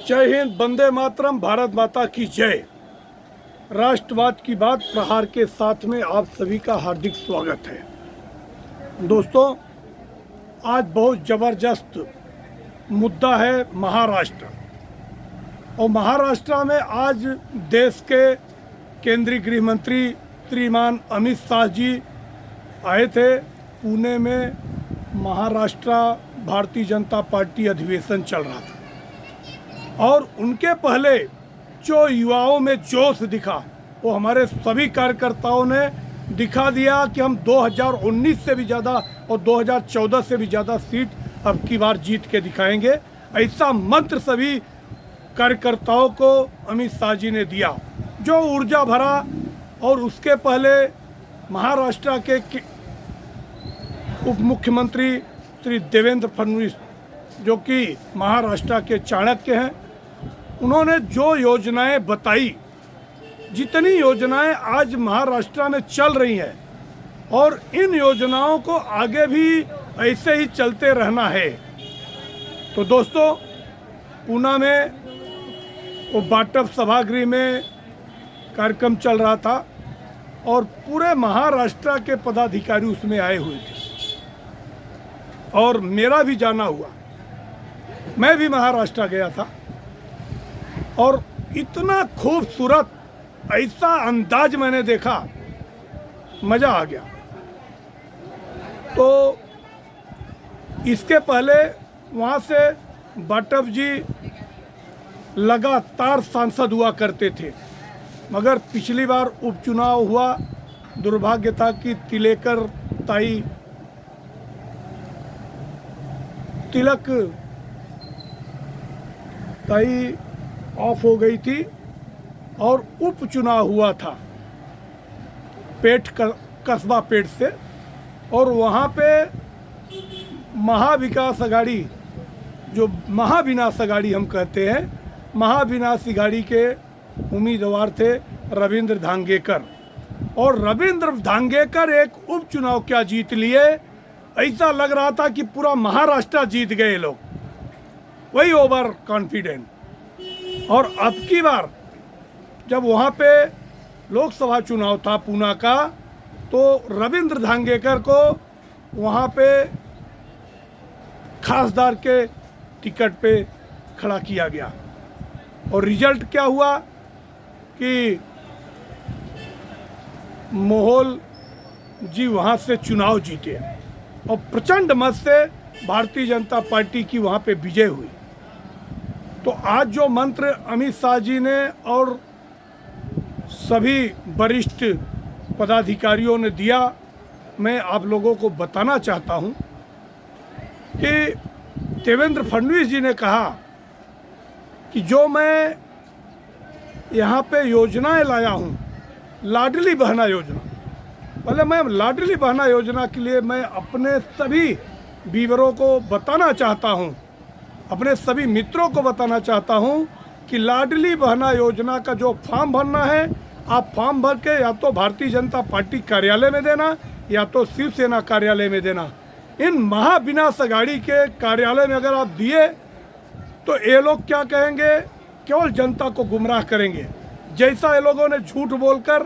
जय हिंद, वंदे मातरम, भारत माता की जय। राष्ट्रवाद की बात प्रहार के साथ में आप सभी का हार्दिक स्वागत है। दोस्तों, आज बहुत ज़बरदस्त मुद्दा है महाराष्ट्र। और महाराष्ट्र में आज देश के केंद्रीय गृह मंत्री श्रीमान अमित शाह जी आए थे पुणे में। महाराष्ट्र भारतीय जनता पार्टी अधिवेशन चल रहा था और उनके पहले जो युवाओं में जोश दिखा वो हमारे सभी कार्यकर्ताओं ने दिखा दिया कि हम 2019 से भी ज़्यादा और 2014 से भी ज़्यादा सीट अब की बार जीत के दिखाएंगे। ऐसा मंत्र सभी कार्यकर्ताओं को अमित शाह जी ने दिया, जो ऊर्जा भरा। और उसके पहले महाराष्ट्र के उप मुख्यमंत्री श्री देवेंद्र फडणवीस, जो कि महाराष्ट्र के चाणक्य हैं, उन्होंने जो योजनाएं बताई, जितनी योजनाएं आज महाराष्ट्र में चल रही हैं, और इन योजनाओं को आगे भी ऐसे ही चलते रहना है। तो दोस्तों, पूना में वो बाटप सभागृह में कार्यक्रम चल रहा था और पूरे महाराष्ट्र के पदाधिकारी उसमें आए हुए थे और मेरा भी जाना हुआ। मैं भी महाराष्ट्र गया था और इतना खूबसूरत ऐसा अंदाज मैंने देखा, मज़ा आ गया। तो इसके पहले वहाँ से बाटप जी लगातार सांसद हुआ करते थे, मगर पिछली बार उपचुनाव हुआ, दुर्भाग्य था कि तिलक ताई ऑफ हो गई थी और उपचुनाव हुआ था कस्बा पेट से। और वहाँ पे महाविकास अघाड़ी, जो महाविनाश अघाड़ी हम कहते हैं, महाविनाश अघाड़ी के उम्मीदवार थे रविंद्र धांगेकर। और रविंद्र धांगेकर एक उपचुनाव क्या जीत लिए, ऐसा लग रहा था कि पूरा महाराष्ट्र जीत गए लोग, वही ओवर कॉन्फिडेंट। और अब की बार जब वहाँ पे लोकसभा चुनाव था पूना का, तो रविंद्र धांगेकर को वहाँ पे खासदार के टिकट पे खड़ा किया गया। और रिजल्ट क्या हुआ कि मोहोल जी वहाँ से चुनाव जीते और प्रचंड मत से भारतीय जनता पार्टी की वहाँ पे विजय हुई। तो आज जो मंत्र अमित शाह जी ने और सभी वरिष्ठ पदाधिकारियों ने दिया, मैं आप लोगों को बताना चाहता हूँ कि देवेंद्र फडणवीस जी ने कहा कि जो मैं यहाँ पे योजनाएं लाया हूँ, लाडली बहना योजना, पहले मैं लाडली बहना योजना के लिए मैं अपने सभी व्यूअरों को बताना चाहता हूँ, अपने सभी मित्रों को बताना चाहता हूँ कि लाडली बहना योजना का जो फॉर्म भरना है, आप फॉर्म भर के या तो भारतीय जनता पार्टी कार्यालय में देना या तो शिवसेना कार्यालय में देना। इन महाविनाश अघाड़ी के कार्यालय में अगर आप दिए तो ये लोग क्या कहेंगे, केवल जनता को गुमराह करेंगे। जैसा ये लोगों ने झूठ बोलकर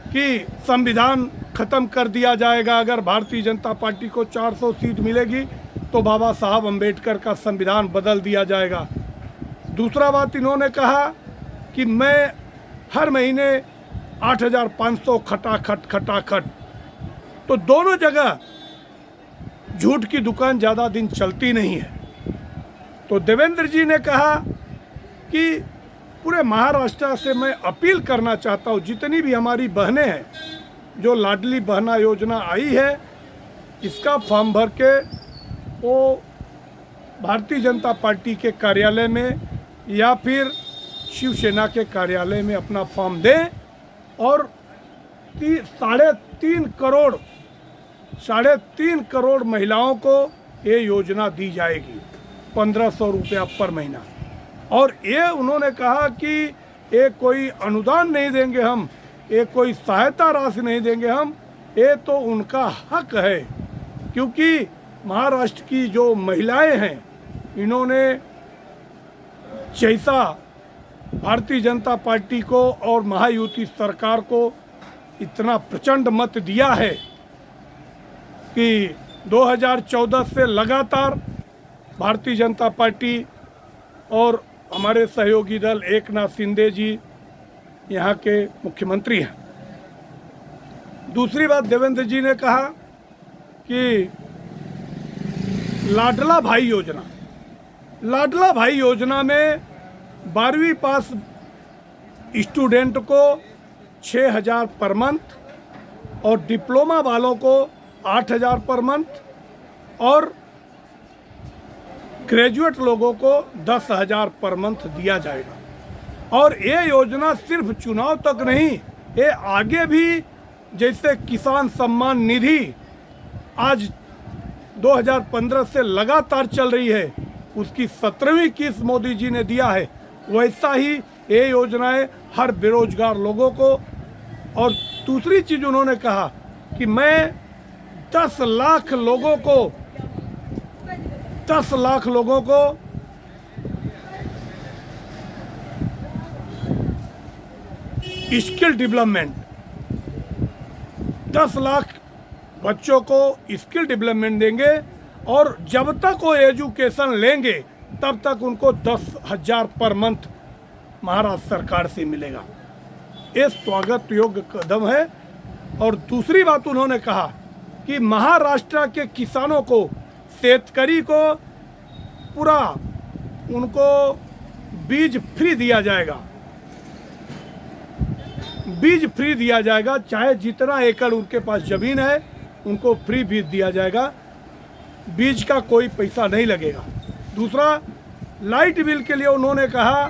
कि संविधान ख़त्म कर दिया जाएगा, अगर भारतीय जनता पार्टी को 400 सीट मिलेगी तो बाबा साहब अम्बेडकर का संविधान बदल दिया जाएगा। दूसरा बात इन्होंने कहा कि मैं हर महीने 8,500 खटाखट। तो दोनों जगह झूठ की दुकान ज़्यादा दिन चलती नहीं है। तो देवेंद्र जी ने कहा कि पूरे महाराष्ट्र से मैं अपील करना चाहता हूँ, जितनी भी हमारी बहनें हैं, जो लाडली बहना योजना आई है, इसका फॉर्म भर के वो भारतीय जनता पार्टी के कार्यालय में या फिर शिवसेना के कार्यालय में अपना फॉर्म दें। और 3.5 करोड़ महिलाओं को ये योजना दी जाएगी, 1,500 रुपया पर महीना। और ये उन्होंने कहा कि ये कोई अनुदान नहीं देंगे हम, ये कोई सहायता राशि नहीं देंगे हम, ये तो उनका हक है, क्योंकि महाराष्ट्र की जो महिलाएं हैं, इन्होंने जैसा भारतीय जनता पार्टी को और महायुति सरकार को इतना प्रचंड मत दिया है कि 2014 से लगातार भारतीय जनता पार्टी और हमारे सहयोगी दल एकनाथ शिंदे जी यहाँ के मुख्यमंत्री हैं। दूसरी बात, देवेंद्र जी ने कहा कि लाडला भाई योजना में 12वीं पास स्टूडेंट को 6,000 पर मंथ और डिप्लोमा वालों को 8,000 पर मंथ और ग्रेजुएट लोगों को 10,000 पर मंथ दिया जाएगा। और ये योजना सिर्फ चुनाव तक नहीं, ये आगे भी, जैसे किसान सम्मान निधि आज 2015 से लगातार चल रही है, उसकी 17वीं किस्त मोदी जी ने दिया है, वैसा ही ये योजनाएं हर बेरोजगार लोगों को। और दूसरी चीज उन्होंने कहा कि मैं 10 लाख लोगों को स्किल डेवलपमेंट, 10 लाख बच्चों को स्किल डेवलपमेंट देंगे और जब तक वो एजुकेशन लेंगे तब तक उनको 10,000 पर मंथ महाराष्ट्र सरकार से मिलेगा। ये स्वागत योग्य कदम है। और दूसरी बात उन्होंने कहा कि महाराष्ट्र के किसानों को, शेतकरी को पूरा उनको बीज फ्री दिया जाएगा, चाहे जितना एकड़ उनके पास ज़मीन है उनको फ्री बीज दिया जाएगा, बीज का कोई पैसा नहीं लगेगा। दूसरा, लाइट बिल के लिए उन्होंने कहा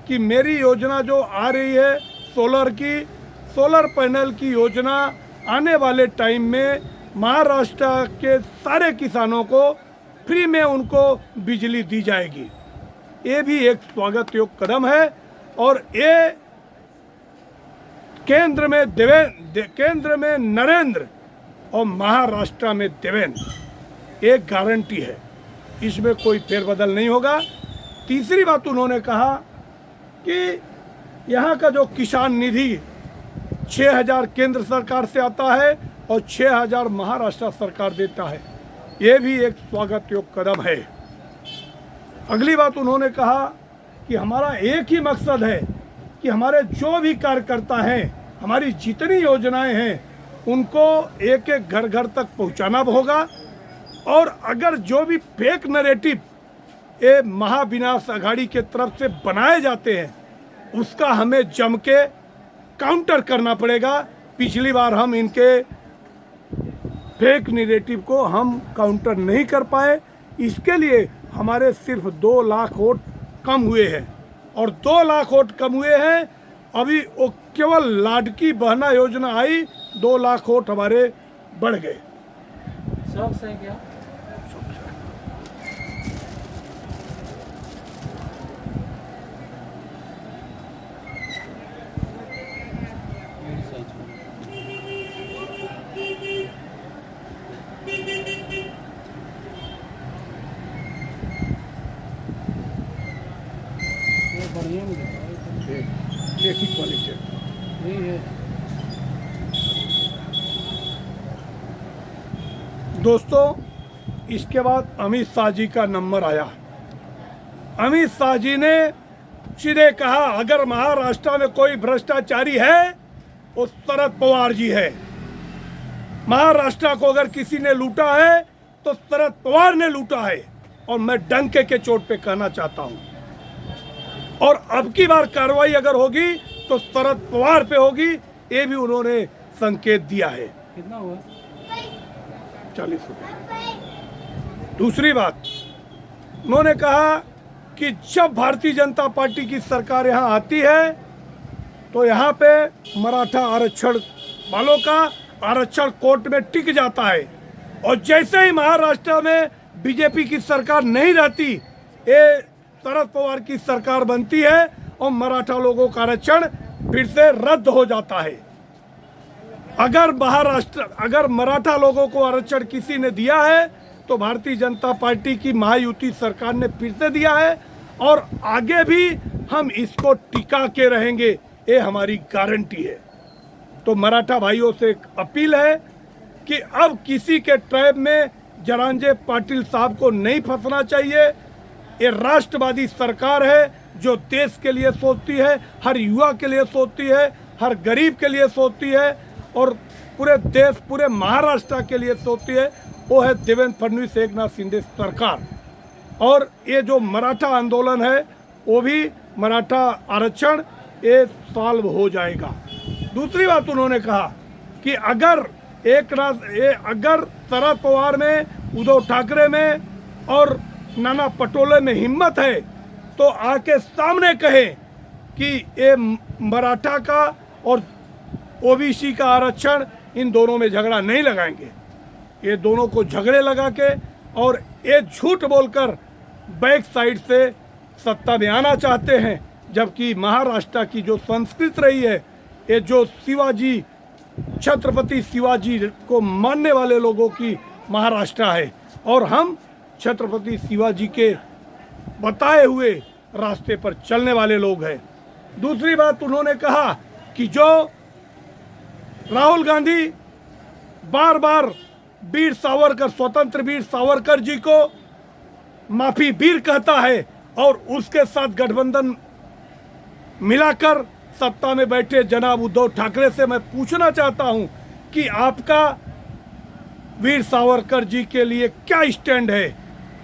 कि मेरी योजना जो आ रही है सोलर पैनल की योजना, आने वाले टाइम में महाराष्ट्र के सारे किसानों को फ्री में उनको बिजली दी जाएगी। ये भी एक स्वागत योग्य कदम है। और ये केंद्र में नरेंद्र और महाराष्ट्र में देवेंद्र, एक गारंटी है, इसमें कोई फेरबदल नहीं होगा। तीसरी बात उन्होंने कहा कि यहाँ का जो किसान निधि 6,000 केंद्र सरकार से आता है और 6,000 महाराष्ट्र सरकार देता है, ये भी एक स्वागत योग्य कदम है। अगली बात उन्होंने कहा कि हमारा एक ही मकसद है कि हमारे जो भी कार्यकर्ता हैं, हमारी जितनी योजनाएं हैं, उनको एक एक घर घर तक पहुंचाना होगा। और अगर जो भी फेक नैरेटिव ये महाविनाश अघाड़ी के तरफ से बनाए जाते हैं, उसका हमें जम के काउंटर करना पड़ेगा। पिछली बार हम इनके फेक नैरेटिव को हम काउंटर नहीं कर पाए, इसके लिए हमारे सिर्फ 2 लाख वोट कम हुए हैं। और 2 लाख वोट कम हुए हैं, अभी वो केवल लाडकी बहना योजना आई, 2 लाख वोट हमारे बढ़ गए। शौक से क्या? एक ही क्वालिटी है। दोस्तों, इसके बाद अमित शाह जी का नंबर आया। अमित शाह जी ने सीधे कहा, अगर महाराष्ट्र में कोई भ्रष्टाचारी है वो शरद पवार जी है। महाराष्ट्र को अगर किसी ने लूटा है तो शरद पवार ने लूटा है। और मैं डंके के चोट पे कहना चाहता हूं, और अब की बार कार्रवाई अगर होगी तो शरद पवार पे होगी, ये भी उन्होंने संकेत दिया है। कितना हुआ? 40 रुपये। दूसरी बात, उन्होंने कहा कि जब भारतीय जनता पार्टी की सरकार यहाँ आती है तो यहाँ पे मराठा आरक्षण वालों का आरक्षण कोर्ट में टिक जाता है। और जैसे ही महाराष्ट्र में बीजेपी की सरकार नहीं रहती, ये शरद पवार की सरकार बनती है और मराठा लोगों का आरक्षण फिर से रद्द हो जाता है। अगर मराठा लोगों को आरक्षण किसी ने दिया है तो भारतीय जनता पार्टी की महायुति सरकार ने फिर से दिया है। और आगे भी हम इसको टिका के रहेंगे, ये हमारी गारंटी है। तो मराठा भाइयों से एक अपील है कि अब किसी के ट्रैप में जरांजे पाटिल साहब को नहीं फंसना चाहिए। ये राष्ट्रवादी सरकार है जो देश के लिए सोचती है, हर युवा के लिए सोचती है, हर गरीब के लिए सोचती है और पूरे देश, पूरे महाराष्ट्र के लिए सोचती है। वो है देवेंद्र फडणवीस, एकनाथ शिंदे सरकार। और ये जो मराठा आंदोलन है वो भी मराठा आरक्षण ये सॉल्व हो जाएगा। दूसरी बात उन्होंने कहा कि अगर अगर शरद पवार में, उद्धव ठाकरे में और नाना पटोले में हिम्मत है तो आके सामने कहे कि ये मराठा का और ओबीसी का आरक्षण, इन दोनों में झगड़ा नहीं लगाएंगे। ये दोनों को झगड़े लगा के और ये झूठ बोलकर बैक साइड से सत्ता में आना चाहते हैं, जबकि महाराष्ट्र की जो संस्कृति रही है, ये जो शिवाजी, छत्रपति शिवाजी को मानने वाले लोगों की महाराष्ट्र है और हम छत्रपति शिवाजी के बताए हुए रास्ते पर चलने वाले लोग हैं। दूसरी बात उन्होंने कहा कि जो राहुल गांधी बार बार वीर सावरकर, स्वतंत्र वीर सावरकर जी को माफी वीर कहता है और उसके साथ गठबंधन मिलाकर सत्ता में बैठे जनाब उद्धव ठाकरे से मैं पूछना चाहता हूं कि आपका वीर सावरकर जी के लिए क्या स्टैंड है।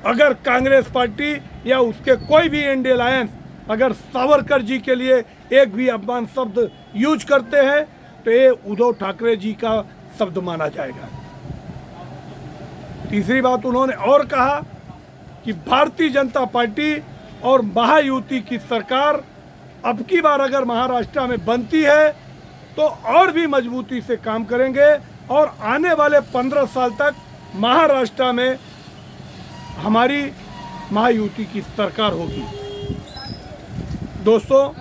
अगर कांग्रेस पार्टी या उसके कोई भी इंडिया अलायंस अगर सावरकर जी के लिए एक भी अपमान शब्द यूज करते हैं तो ये उद्धव ठाकरे जी का शब्द माना जाएगा। तीसरी बात उन्होंने और कहा कि भारतीय जनता पार्टी और महायुति की सरकार अब की बार अगर महाराष्ट्र में बनती है तो और भी मजबूती से काम करेंगे और आने वाले 15 साल तक महाराष्ट्र में हमारी महायुति की सरकार होगी। दोस्तों,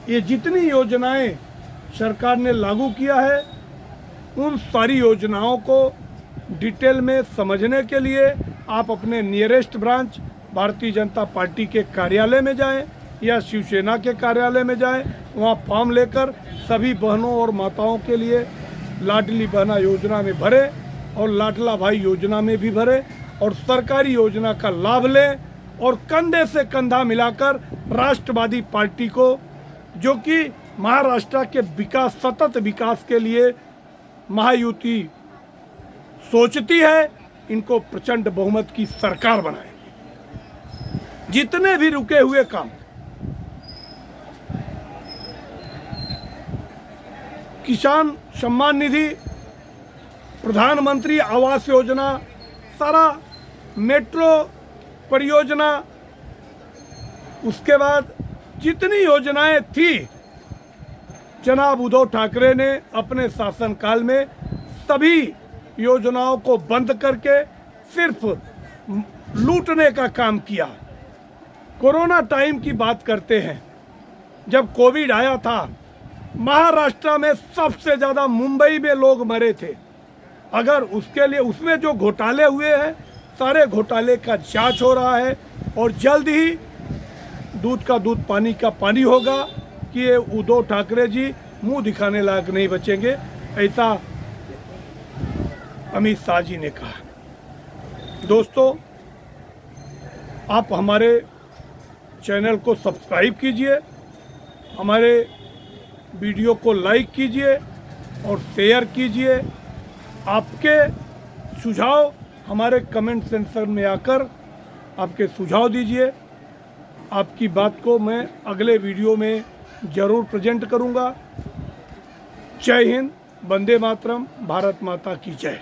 ये जितनी योजनाएं सरकार ने लागू किया है उन सारी योजनाओं को डिटेल में समझने के लिए आप अपने nearest branch Bharatiya Janata party के कार्यालय में जाएं या शिवसेना के कार्यालय में जाएं, वहां फॉर्म लेकर सभी बहनों और माताओं के लिए लाडली बहना योजना में भरे और लाडला भाई योजना में भी भरे और सरकारी योजना का लाभ लें और कंधे से कंधा मिलाकर राष्ट्रवादी पार्टी को, जो कि महाराष्ट्र के विकास, सतत विकास के लिए महायुति सोचती है, इनको प्रचंड बहुमत की सरकार बनाए। जितने भी रुके हुए काम, किसान सम्मान निधि, प्रधानमंत्री आवास योजना, सारा मेट्रो परियोजना, उसके बाद जितनी योजनाएं थी जनाब उद्धव ठाकरे ने अपने शासनकाल में सभी योजनाओं को बंद करके सिर्फ लूटने का काम किया। कोरोना टाइम की बात करते हैं, जब कोविड आया था महाराष्ट्र में सबसे ज़्यादा मुंबई में लोग मरे थे। अगर उसके लिए उसमें जो घोटाले हुए हैं सारे घोटाले का जांच हो रहा है और जल्द ही दूध का दूध पानी का पानी होगा कि ये उद्धव ठाकरे जी मुंह दिखाने लायक नहीं बचेंगे, ऐसा अमित शाह जी ने कहा। दोस्तों, आप हमारे चैनल को सब्सक्राइब कीजिए, हमारे वीडियो को लाइक कीजिए और शेयर कीजिए। आपके सुझाव हमारे कमेंट सेक्शन में आकर आपके सुझाव दीजिए। आपकी बात को मैं अगले वीडियो में ज़रूर प्रेजेंट करूंगा। जय हिंद, वंदे मातरम, भारत माता की जय।